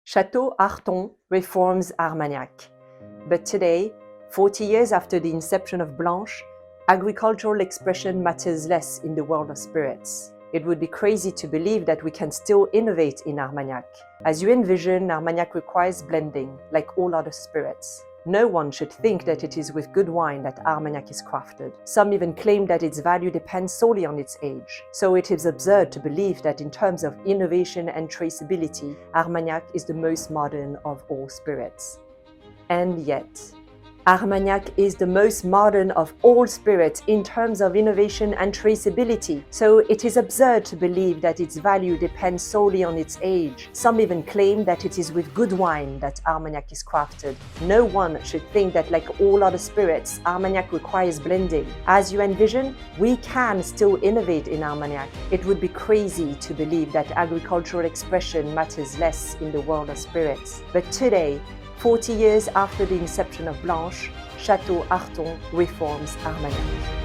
Château Arton reforms Armagnac. But today, 40 years after the inception of Blanche, agricultural expression matters less in the world of spirits. It would be crazy to believe that we can still innovate in Armagnac. As you envision, Armagnac requires blending, like all other spirits. No one should think that it is with good wine that Armagnac is crafted. Some even claim that its value depends solely on its age. So it is absurd to believe that in terms of innovation and traceability, Armagnac is the most modern of all spirits. And yet, Armagnac is the most modern of all spirits in terms of innovation and traceability, so it is absurd to believe that its value depends solely on its age. Some even claim that it is with good wine that Armagnac is crafted. No one should think that, like all other spirits, Armagnac requires blending. As you envision, we can still innovate in Armagnac. It would be crazy to believe that agricultural expression matters less in the world of spirits. But today, 40 years after the inception of Blanche, Château Arton reforms Armagnac.